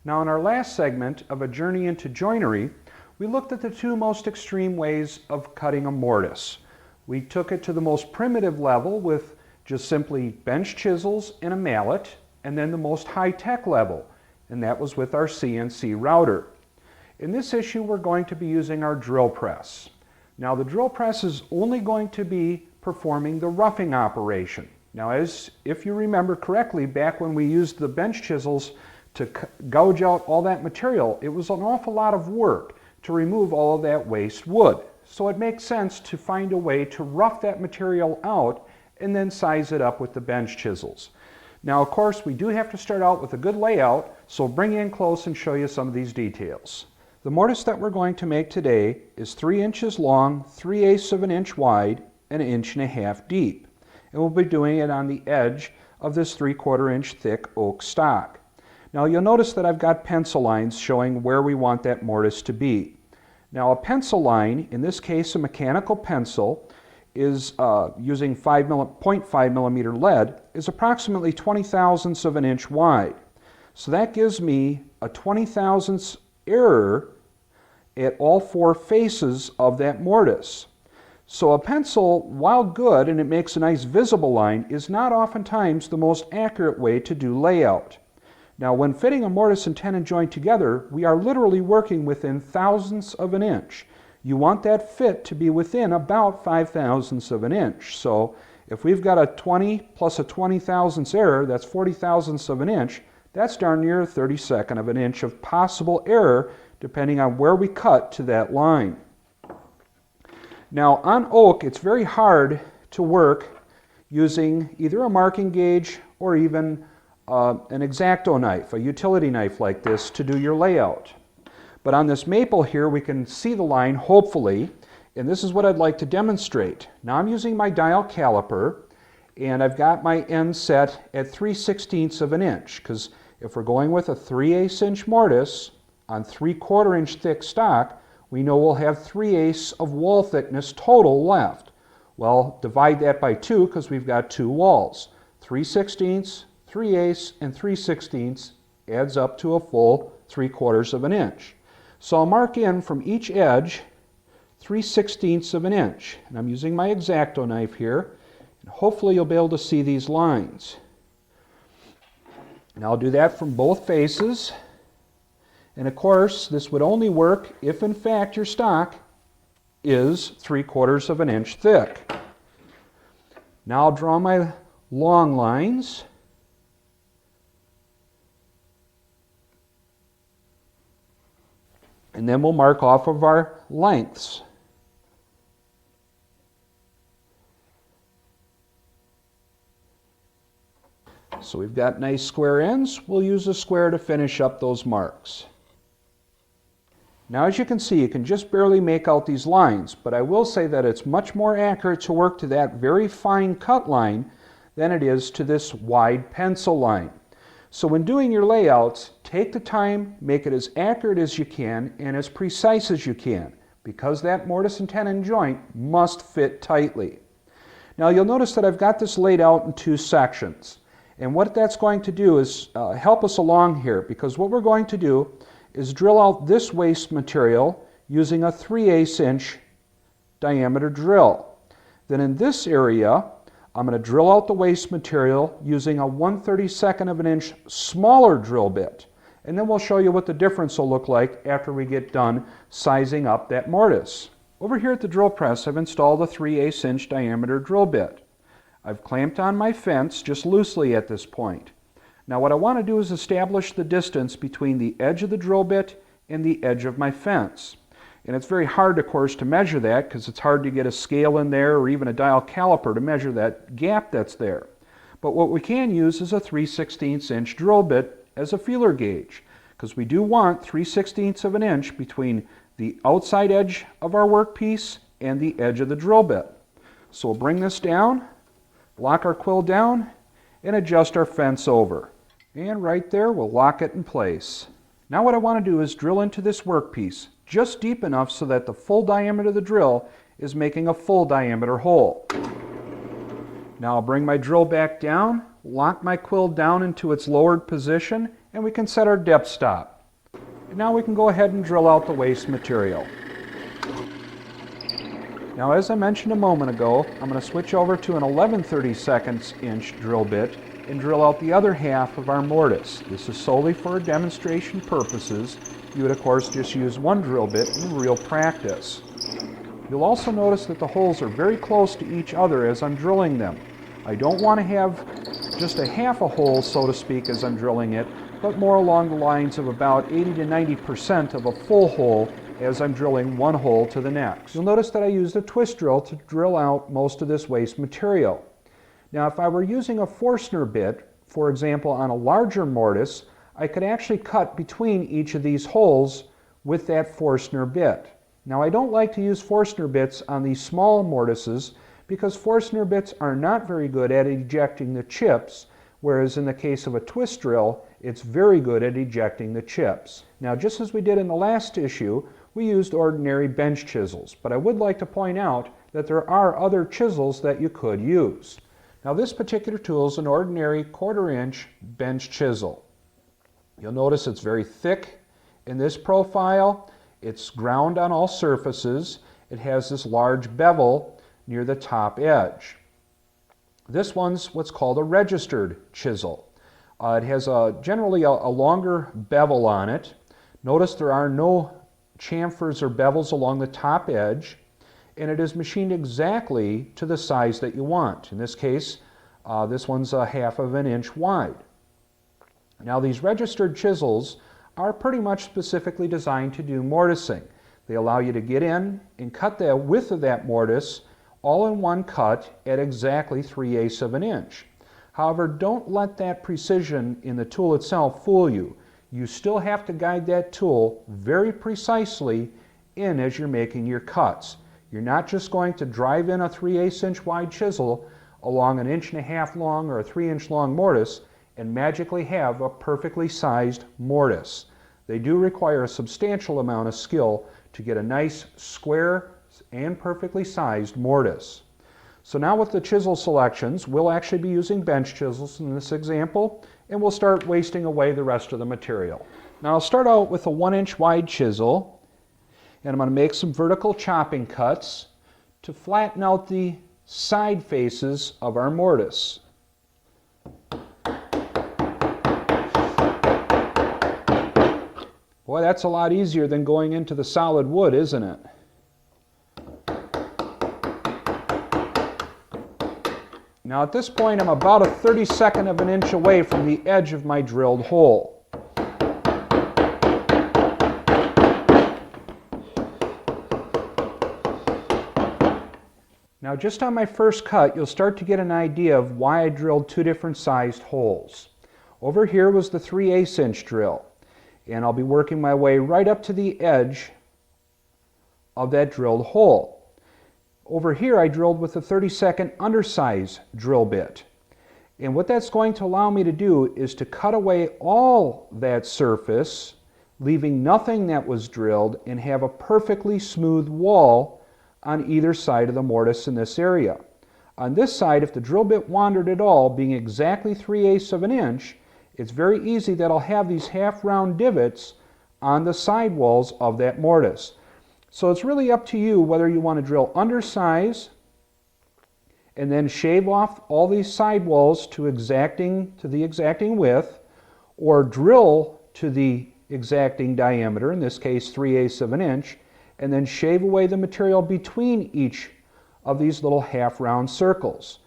Now in our last segment of A Journey into Joinery, we looked at the two most extreme ways of cutting a mortise. We took it to the most primitive level with just simply bench chisels and a mallet, and then the most high-tech level, and that was with our CNC router. In this issue, we're going to be using our drill press. Now the drill press is only going to be performing the roughing operation. Now if you remember correctly, back when we used the bench chisels to gouge out all that material, it was an awful lot of work to remove all of that waste wood. So it makes sense to find a way to rough that material out and then size it up with the bench chisels. Now of course we do have to start out with a good layout, so I'll bring you in close and show you some of these details. The mortise that we're going to make today is 3 inches long, 3/8 of an inch wide, and 1.5 inches deep. And we'll be doing it on the edge of this 3/4 inch thick oak stock. Now you'll notice that I've got pencil lines showing where we want that mortise to be. Now a pencil line, in this case a mechanical pencil, is using 0.5 millimeter lead, is approximately 20 thousandths of an inch wide. So that gives me a 20 thousandths error at all 4 faces of that mortise. So a pencil, while good and it makes a nice visible line, is not oftentimes the most accurate way to do layout. Now when fitting a mortise and tenon joint together, we are literally working within thousandths of an inch. You want that fit to be within about 5 thousandths of an inch. So if we've got a 20 plus a 20 thousandths error, that's 40 thousandths of an inch. That's darn near 1/32 of an inch of possible error depending on where we cut to that line. Now on oak, it's very hard to work using either a marking gauge or even an X-Acto knife, a utility knife like this, to do your layout. But on this maple here, we can see the line, hopefully, and this is what I'd like to demonstrate. Now I'm using my dial caliper, and I've got my end set at 3/16 of an inch, because if we're going with a 3/8 inch mortise on 3/4 inch thick stock, we know we'll have 3/8 of wall thickness total left. Well, divide that by 2 because we've got 2 walls. 3/16, 3/8, and 3/16 adds up to a full 3/4 of an inch. So I'll mark in from each edge 3/16 of an inch. And I'm using my X-Acto knife here. And hopefully you'll be able to see these lines. And I'll do that from both faces. And of course, this would only work if in fact your stock is 3/4 of an inch thick. Now I'll draw my long lines. And then we'll mark off of our lengths. So we've got nice square ends. We'll use a square to finish up those marks. Now as you can see, you can just barely make out these lines, but I will say that it's much more accurate to work to that very fine cut line than it is to this wide pencil line. So when doing your layouts, take the time, make it as accurate as you can and as precise as you can, because that mortise and tenon joint must fit tightly. Now you'll notice that I've got this laid out in 2 sections. And what that's going to do is help us along here, because what we're going to do is drill out this waste material using a 3/8 inch diameter drill. Then in this area, I'm going to drill out the waste material using a 1/32 of an inch smaller drill bit. And then we'll show you what the difference will look like after we get done sizing up that mortise. Over here at the drill press, I've installed a 3/8 inch diameter drill bit. I've clamped on my fence just loosely at this point. Now what I want to do is establish the distance between the edge of the drill bit and the edge of my fence. And it's very hard, of course, to measure that because it's hard to get a scale in there or even a dial caliper to measure that gap that's there. But what we can use is a 3/16 inch drill bit as a feeler gauge, because we do want 3/16 of an inch between the outside edge of our workpiece and the edge of the drill bit. So we'll bring this down, lock our quill down, and adjust our fence over. And right there, we'll lock it in place. Now what I want to do is drill into this workpiece just deep enough so that the full diameter of the drill is making a full diameter hole. Now I'll bring my drill back down, lock my quill down into its lowered position, and we can set our depth stop. Now we can go ahead and drill out the waste material. Now, as I mentioned a moment ago, I'm going to switch over to an 11/32 inch drill bit and drill out the other half of our mortise. This is solely for demonstration purposes. You would of course just use one drill bit in real practice. You'll also notice that the holes are very close to each other as I'm drilling them. I don't want to have just a half a hole, so to speak, as I'm drilling it, but more along the lines of about 80 to 90% of a full hole as I'm drilling one hole to the next. You'll notice that I used a twist drill to drill out most of this waste material. Now, if I were using a Forstner bit, for example on a larger mortise, I could actually cut between each of these holes with that Forstner bit. Now, I don't like to use Forstner bits on these small mortises because Forstner bits are not very good at ejecting the chips, whereas in the case of a twist drill, it's very good at ejecting the chips. Now, just as we did in the last issue, we used ordinary bench chisels, but I would like to point out that there are other chisels that you could use. Now, this particular tool is an ordinary 1/4 inch bench chisel. You'll notice it's very thick in this profile. It's ground on all surfaces. It has this large bevel near the top edge. This one's what's called a registered chisel. It has generally a longer bevel on it. Notice there are no chamfers or bevels along the top edge, and it is machined exactly to the size that you want. In this case, this one's 1/2 inch wide. Now, these registered chisels are pretty much specifically designed to do mortising. They allow you to get in and cut the width of that mortise all in one cut at exactly 3/8 of an inch. However, don't let that precision in the tool itself fool you. You still have to guide that tool very precisely in as you're making your cuts. You're not just going to drive in a 3/8 inch wide chisel along an 1.5 inch long or a 3 inch long mortise and magically have a perfectly sized mortise. They do require a substantial amount of skill to get a nice square and perfectly sized mortise. So now with the chisel selections, we'll actually be using bench chisels in this example, and we'll start wasting away the rest of the material. Now I'll start out with a 1 inch wide chisel, and I'm going to make some vertical chopping cuts to flatten out the side faces of our mortise. Boy, that's a lot easier than going into the solid wood, isn't it? Now at this point, I'm about a 32nd of an inch away from the edge of my drilled hole. Now just on my first cut, you'll start to get an idea of why I drilled two different sized holes. Over here was the 3/8 inch drill, and I'll be working my way right up to the edge of that drilled hole. Over here I drilled with a 32nd undersize drill bit. And what that's going to allow me to do is to cut away all that surface, leaving nothing that was drilled, and have a perfectly smooth wall on either side of the mortise in this area. On this side, if the drill bit wandered at all, being exactly 3/8 of an inch, it's very easy that I'll have these half round divots on the side walls of that mortise. So it's really up to you whether you want to drill undersize and then shave off all these side walls to the exacting width, or drill to the exacting diameter, in this case 3/8 of an inch, and then shave away the material between each of these little half round circles.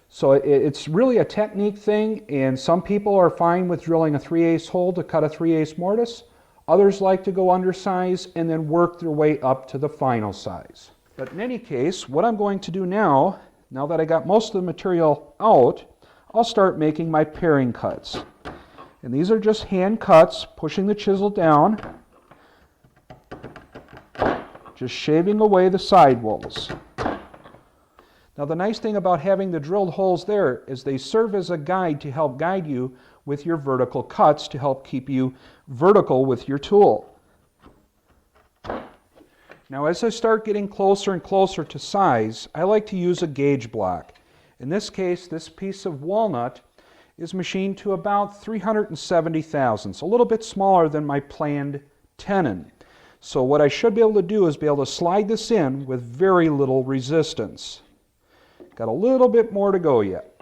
So it's really a technique thing, and some people are fine with drilling a 3/8 hole to cut a 3/8 mortise. Others like to go undersize and then work their way up to the final size. But in any case, what I'm going to do now that I got most of the material out, I'll start making my paring cuts. And these are just hand cuts, pushing the chisel down, just shaving away the side walls. Now the nice thing about having the drilled holes there is they serve as a guide to help guide you with your vertical cuts, to help keep you vertical with your tool. Now as I start getting closer and closer to size, I like to use a gauge block. In this case, this piece of walnut is machined to about 370 thousandths, a little bit smaller than my planned Tennon. So what I should be able to do is be able to slide this in with very little resistance. Got a little bit more to go yet.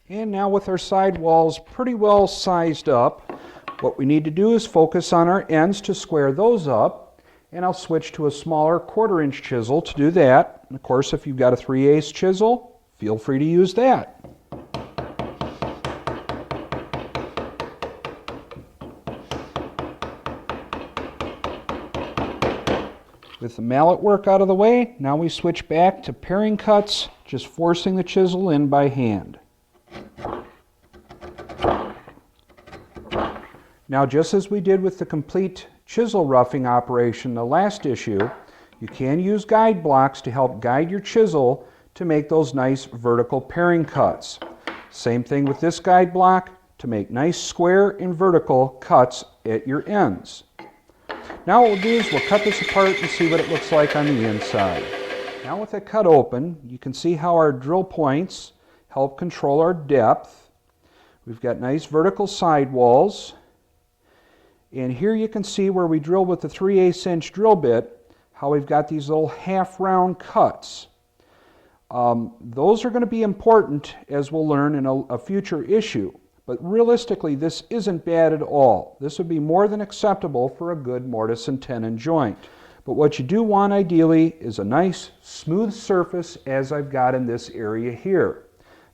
And now with our side walls pretty well sized up, what we need to do is focus on our ends to square those up. And I'll switch to a smaller 1/4 inch chisel to do that. And of course, if you've got a 3/8 chisel, feel free to use that. With the mallet work out of the way, now we switch back to paring cuts, just forcing the chisel in by hand. Now, just as we did with the complete chisel roughing operation the last issue, you can use guide blocks to help guide your chisel to make those nice vertical paring cuts. Same thing with this guide block to make nice square and vertical cuts at your ends. Now what we'll do is we'll cut this apart and see what it looks like on the inside. Now with it cut open, you can see how our drill points help control our depth. We've got nice vertical side walls. And here you can see where we drill with the 3/8 inch drill bit, how we've got these little half round cuts. Those are going to be important, as we'll learn in a future issue. But realistically, this isn't bad at all. This would be more than acceptable for a good mortise and tenon joint. But what you do want ideally is a nice smooth surface, as I've got in this area here.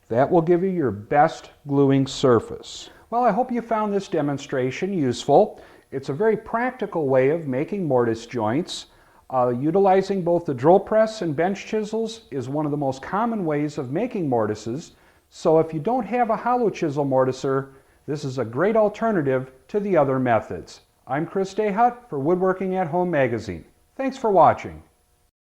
That will give you your best gluing surface. Well, I hope you found this demonstration useful. It's a very practical way of making mortise joints. Utilizing both the drill press and bench chisels is one of the most common ways of making mortises. So if you don't have a hollow chisel mortiser, this is a great alternative to the other methods. I'm Chris DeHut for Woodworking at Home magazine. Thanks for watching.